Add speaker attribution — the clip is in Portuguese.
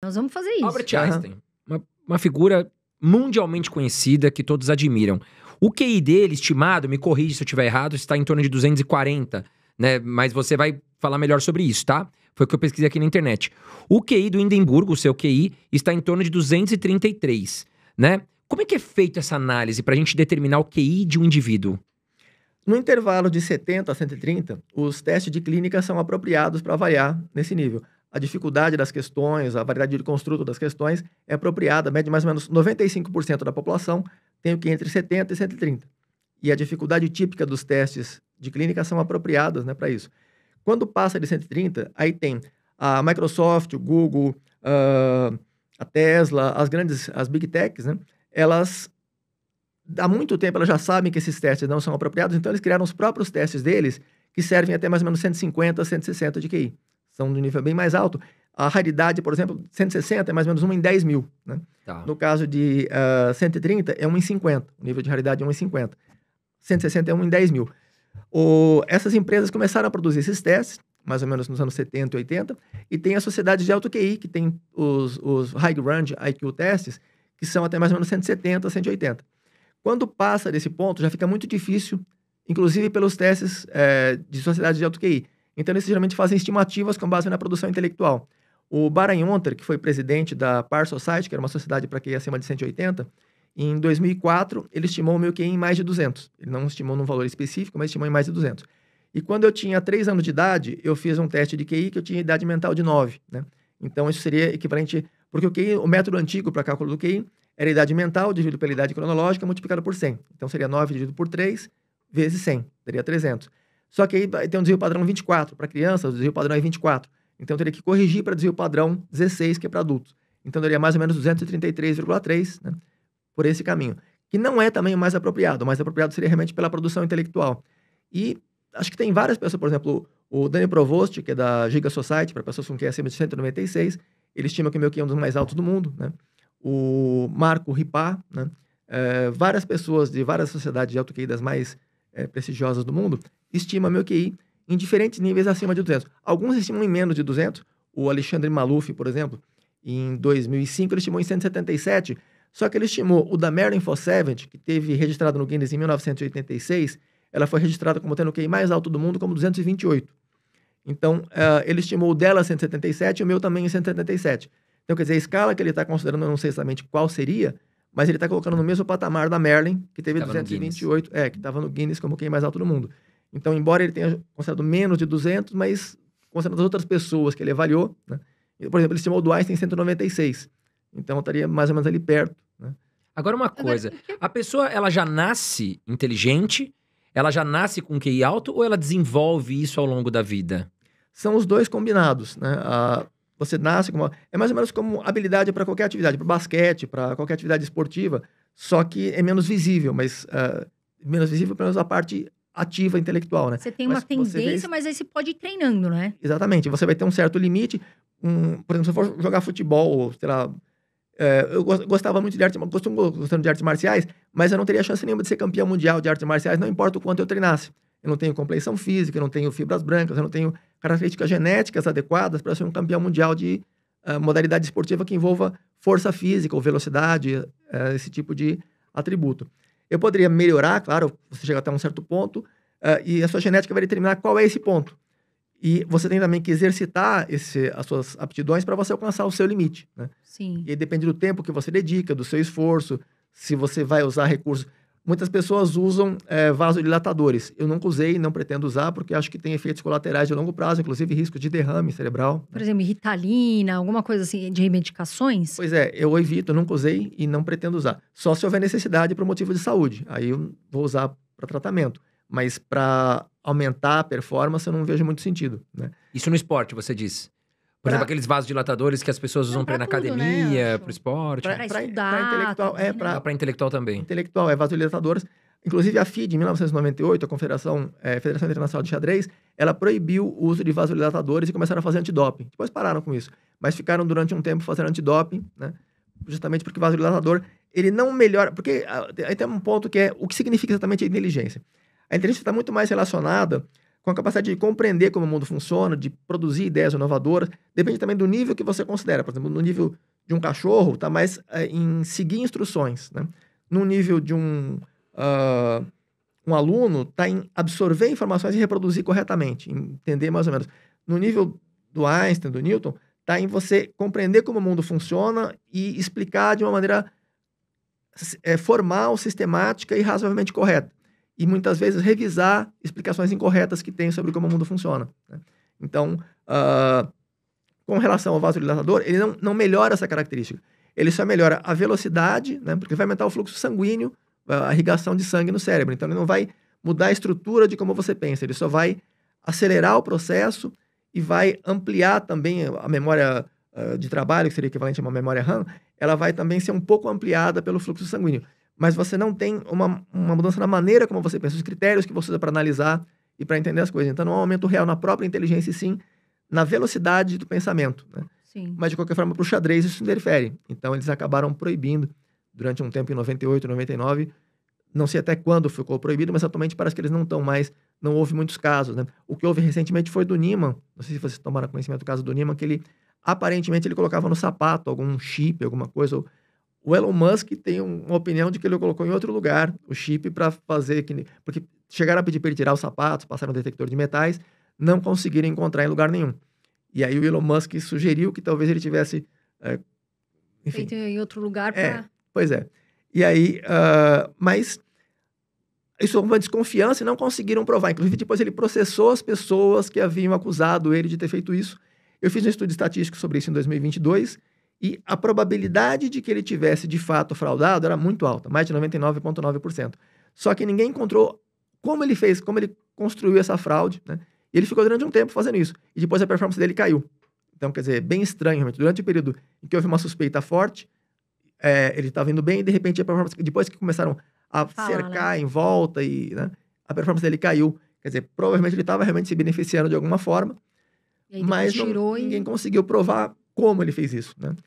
Speaker 1: Nós vamos fazer isso.
Speaker 2: Albert Einstein, uma figura mundialmente conhecida que todos admiram. O QI dele, estimado, me corrige se eu estiver errado, está em torno de 240, né? Mas você vai falar melhor sobre isso, tá? Foi o que eu pesquisei aqui na internet. O QI do Hindenburg, o seu QI, está em torno de 233, né? Como é que é feita essa análise para a gente determinar o QI de um indivíduo?
Speaker 3: No intervalo de 70 a 130, os testes de clínica são apropriados para avaliar nesse nível. A dificuldade das questões, a variedade de construto das questões é apropriada, mede mais ou menos 95% da população tem o QI entre 70 e 130. E a dificuldade típica dos testes de clínica são apropriadas, né, para isso. Quando passa de 130, aí tem a Microsoft, o Google, a Tesla, as Big Techs, né, elas, há muito tempo, elas já sabem que esses testes não são apropriados, então eles criaram os próprios testes deles, que servem até mais ou menos 150, 160 de QI. São de um nível bem mais alto. A raridade, por exemplo, 160 é mais ou menos 1 em 10 mil, né?
Speaker 2: Tá.
Speaker 3: No caso de 130, é 1 em 50. O nível de raridade é 1 em 50. 160 é 1 em 10 mil. Essas empresas começaram a produzir esses testes, mais ou menos nos anos 70 e 80, e tem a sociedade de alto QI, que tem os High Range IQ testes, que são até mais ou menos 170, 180. Quando passa desse ponto, já fica muito difícil, inclusive pelos testes de sociedade de alto QI. Então, eles geralmente fazem estimativas com base na produção intelectual. O Baron Yonter, que foi presidente da Par Society, que era uma sociedade para QI acima de 180, em 2004, ele estimou o meu QI em mais de 200. Ele não estimou num valor específico, mas estimou em mais de 200. E quando eu tinha 3 anos de idade, eu fiz um teste de QI que eu tinha idade mental de 9, né? Então, isso seria equivalente... Porque o método antigo para cálculo do QI era a idade mental dividido pela idade cronológica multiplicado por 100. Então, seria 9 dividido por 3 vezes 100. Daria 300. Só que aí tem um desvio padrão 24. Para criança, o desvio padrão é 24. Então, eu teria que corrigir para desvio padrão 16, que é para adultos. Então, daria mais ou menos 233,3, né, por esse caminho. Que não é também o mais apropriado. O mais apropriado seria realmente pela produção intelectual. E acho que tem várias pessoas, por exemplo, o Dani Provost, que é da Giga Society, para pessoas com QI acima de 196, ele estima que o meu QI é um dos mais altos do mundo, né? O Marco Ripá, né? Várias pessoas de várias sociedades de alto QI das mais prestigiosas do mundo, estima meu QI em diferentes níveis acima de 200. Alguns estimam em menos de 200. O Alexandre Maluf, por exemplo, em 2005, ele estimou em 177. Só que ele estimou o da Marilyn Fossevent, que teve registrado no Guinness em 1986, ela foi registrada como tendo o QI mais alto do mundo, como 228. Então, ele estimou o dela 177 e o meu também em 177. Então, quer dizer, a escala que ele está considerando, eu não sei exatamente qual seria, mas ele está colocando no mesmo patamar da Marilyn, que teve 228, que estava no Guinness como o QI mais alto do mundo. Então, embora ele tenha considerado menos de 200, mas considerando as outras pessoas que ele avaliou, né? Por exemplo, ele estimou o do Einstein em 196. Então, estaria mais ou menos ali perto, né?
Speaker 2: Agora, uma coisa. A pessoa, ela já nasce inteligente? Ela já nasce com QI alto ou ela desenvolve isso ao longo da vida?
Speaker 3: São os dois combinados, né? Você nasce com é mais ou menos como habilidade para qualquer atividade, para basquete, para qualquer atividade esportiva, só que é menos visível, mas menos visível pelo menos a parte ativa intelectual, né?
Speaker 1: Você tem uma tendência, mas aí você pode ir treinando, né?
Speaker 3: Exatamente. Você vai ter um certo limite. Por exemplo, se for jogar futebol, ou, sei lá... eu gostava muito de gostando de artes marciais, mas eu não teria chance nenhuma de ser campeão mundial de artes marciais, não importa o quanto eu treinasse. Eu não tenho complexão física, eu não tenho fibras brancas, eu não tenho características genéticas adequadas para ser um campeão mundial de modalidade esportiva que envolva força física ou velocidade, esse tipo de atributo. Eu poderia melhorar, claro, você chega até um certo ponto, e a sua genética vai determinar qual é esse ponto. E você tem também que exercitar as suas aptidões para você alcançar o seu limite, né?
Speaker 1: Sim.
Speaker 3: E aí depende do tempo que você dedica, do seu esforço, se você vai usar recursos. Muitas pessoas usam vasodilatadores. Eu nunca usei, não pretendo usar, porque acho que tem efeitos colaterais de longo prazo, inclusive risco de derrame cerebral.
Speaker 1: Por exemplo, Ritalina, alguma coisa assim, de medicações?
Speaker 3: Pois é, eu evito, nunca usei e não pretendo usar. Só se houver necessidade por motivo de saúde. Aí eu vou usar para tratamento. Mas para aumentar a performance, eu não vejo muito sentido, né?
Speaker 2: Isso no esporte, você diz? Por exemplo, aqueles vasodilatadores que as pessoas usam para ir na academia, né? Para o esporte.
Speaker 1: Para estudar.
Speaker 3: Para intelectual,
Speaker 2: para intelectual também.
Speaker 3: Intelectual, vasodilatadores. Inclusive, a FIDE, em 1998, a Federação Internacional de Xadrez, ela proibiu o uso de vasodilatadores e começaram a fazer antidoping. Depois pararam com isso. Mas ficaram durante um tempo fazendo antidoping, né? Justamente porque o vasodilatador, ele não melhora... Porque aí tem um ponto que é o que significa exatamente a inteligência. A inteligência está muito mais relacionada com a capacidade de compreender como o mundo funciona, de produzir ideias inovadoras. Depende também do nível que você considera. Por exemplo, no nível de um cachorro, está mais em seguir instruções, né? No nível de um aluno, está em absorver informações e reproduzir corretamente, entender mais ou menos. No nível do Einstein, do Newton, está em você compreender como o mundo funciona e explicar de uma maneira formal, sistemática e razoavelmente correta. E muitas vezes revisar explicações incorretas que tem sobre como o mundo funciona, né? Então, com relação ao vasodilatador, ele não melhora essa característica. Ele só melhora a velocidade, né? Porque vai aumentar o fluxo sanguíneo, a irrigação de sangue no cérebro. Então, ele não vai mudar a estrutura de como você pensa. Ele só vai acelerar o processo e vai ampliar também a memória de trabalho, que seria equivalente a uma memória RAM. Ela vai também ser um pouco ampliada pelo fluxo sanguíneo. Mas você não tem uma mudança na maneira como você pensa, os critérios que você usa para analisar e para entender as coisas. Então, não é um aumento real na própria inteligência, e sim na velocidade do pensamento, né?
Speaker 1: Sim.
Speaker 3: Mas, de qualquer forma, para o xadrez isso interfere. Então, eles acabaram proibindo durante um tempo, em 98, 99. Não sei até quando ficou proibido, mas atualmente parece que eles não estão mais. Não houve muitos casos, né? O que houve recentemente foi do Niemann. Não sei se vocês tomaram conhecimento do caso do Niemann, que ele, aparentemente, ele colocava no sapato algum chip, alguma coisa. O Elon Musk tem uma opinião de que ele colocou em outro lugar o chip para fazer... Porque chegaram a pedir para ele tirar os sapatos, passaram um detector de metais, não conseguiram encontrar em lugar nenhum. E aí o Elon Musk sugeriu que talvez ele tivesse... enfim,
Speaker 1: feito em outro lugar para...
Speaker 3: Pois é. E aí... mas isso houve uma desconfiança e não conseguiram provar. Inclusive, depois ele processou as pessoas que haviam acusado ele de ter feito isso. Eu fiz um estudo estatístico sobre isso em 2022 e a probabilidade de que ele tivesse, de fato, fraudado era muito alta, mais de 99,9%. Só que ninguém encontrou como ele fez, como ele construiu essa fraude, né? E ele ficou durante um tempo fazendo isso. E depois a performance dele caiu. Então, quer dizer, bem estranho, realmente. Durante o período em que houve uma suspeita forte, ele estava indo bem e, de repente, a performance... Depois que começaram a cercar, né, em volta, e, né, a performance dele caiu. Quer dizer, provavelmente ele estava realmente se beneficiando de alguma forma, mas ninguém conseguiu provar como ele fez isso, né?